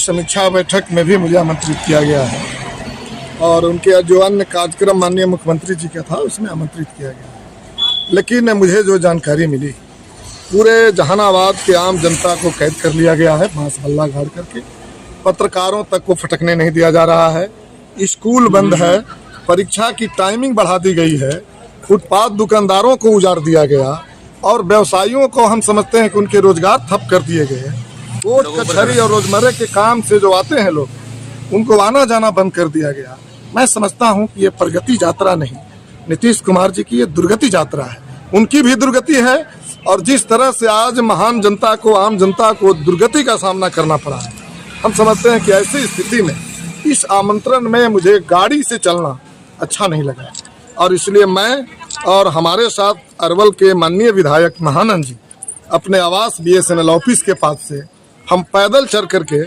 समीक्षा बैठक में भी मुझे आमंत्रित किया गया है और उनके जो अन्य कार्यक्रम माननीय मुख्यमंत्री जी का था उसमें आमंत्रित किया गया। लेकिन मुझे जो जानकारी मिली, पूरे जहानाबाद के आम जनता को कैद कर लिया गया है, बांस बल्ला गाड़ करके। पत्रकारों तक को फटकने नहीं दिया जा रहा है, स्कूल बंद है, परीक्षा की टाइमिंग बढ़ा दी गई है, फुटपाथ दुकानदारों को उजाड़ दिया गया और व्यवसायियों को हम समझते हैं कि उनके रोजगार ठप कर दिए गए। कोर्ट कचहरी और रोजमर्रे के काम से जो आते हैं लोग, उनको आना जाना बंद कर दिया गया। मैं समझता हूं कि ये प्रगति यात्रा नहीं, नीतीश कुमार जी की ये दुर्गति यात्रा है। उनकी भी दुर्गति है और जिस तरह से आज महान जनता को, आम जनता को दुर्गति का सामना करना पड़ा है, हम समझते हैं कि ऐसी स्थिति में इस आमंत्रण में मुझे गाड़ी से चलना अच्छा नहीं लगा और इसलिए मैं और हमारे साथ अरवल के माननीय विधायक महानंद जी अपने आवास BSNL ऑफिस के पास से हम पैदल चल करके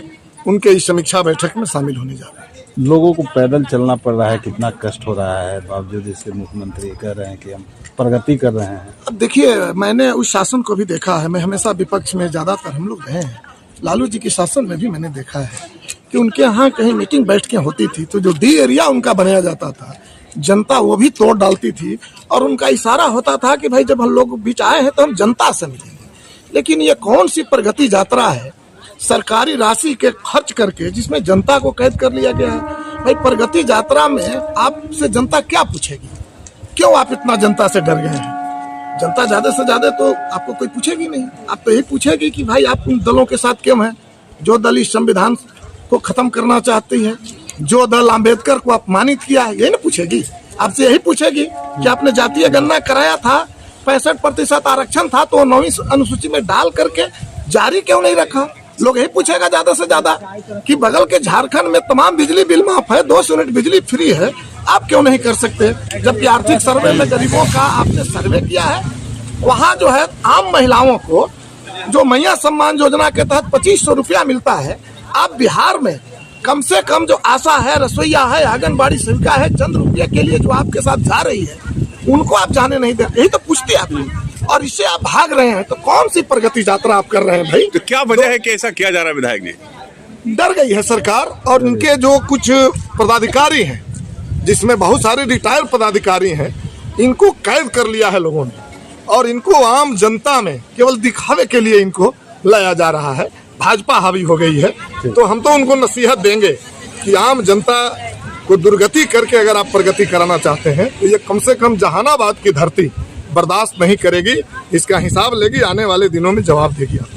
उनके इस समीक्षा बैठक में शामिल होने जा रहे हैं। लोगों को पैदल चलना पड़ रहा है, कितना कष्ट हो रहा है, बावजूद इसके मुख्यमंत्री कह रहे हैं कि हम प्रगति कर रहे हैं। अब देखिए, मैंने उस शासन को भी देखा है, मैं हमेशा विपक्ष में ज़्यादातर हम लोग रहे हैं। लालू जी के शासन में भी मैंने देखा है कि उनके यहाँ कहीं मीटिंग बैठकें होती थी तो जो डी एरिया उनका बनाया जाता था, जनता वो भी तोड़ डालती थी और उनका इशारा होता था कि भाई जब हम लोग बीच आए हैं तो हम जनता से मिलेंगे। लेकिन ये कौन सी प्रगति यात्रा है, सरकारी राशि के खर्च करके, जिसमें जनता को कैद कर लिया गया है। भाई प्रगति यात्रा में आपसे जनता क्या पूछेगी? क्यों आप इतना जनता से डर गए हैं? जनता ज्यादा से ज्यादा तो आपको कोई पूछेगी नहीं, आप तो यही पूछेगी कि भाई आप उन दलों के साथ क्यों हैं जो दल इस संविधान को खत्म करना चाहती है, जो दल अम्बेडकर को अपमानित किया है। यही ना पूछेगी, आपसे यही पूछेगी कि आपने जातीय गणना कराया था, 65% आरक्षण था तो 9वीं अनुसूची में डाल करके जारी क्यों नहीं रखा? लोग यही पूछेगा ज्यादा से ज्यादा कि बगल के झारखंड में तमाम बिजली बिल माफ है, 2 यूनिट बिजली फ्री है, आप क्यों नहीं कर सकते? जबकि आर्थिक सर्वे में गरीबों का आपने सर्वे किया है, वहाँ जो है आम महिलाओं को जो मैया सम्मान योजना के तहत 2500 रुपया मिलता है, आप बिहार में कम से कम जो आशा है, रसोईया है, आंगनबाड़ी सेविका है, चंद रुपये के लिए जो आपके साथ जा रही है, उनको आप जाने नहीं देते। यही तो पूछते आप और इससे आप भाग रहे हैं। तो कौन सी प्रगति यात्रा आप कर रहे हैं भाई? तो क्या वजह है कि ऐसा किया जा रहा है? विधायक ने डर गई है सरकार और इनके जो कुछ पदाधिकारी हैं, जिसमें बहुत सारे रिटायर्ड पदाधिकारी हैं, इनको कैद कर लिया है लोगों ने और इनको आम जनता में केवल दिखावे के लिए इनको लाया जा रहा है। भाजपा हावी हो गई है, तो हम तो उनको नसीहत देंगे कि आम जनता को दुर्गति करके अगर आप प्रगति कराना चाहते हैं तो ये कम से कम जहानाबाद की धरती बर्दाश्त नहीं करेगी, इसका हिसाब लेगी, आने वाले दिनों में जवाब देगी आप।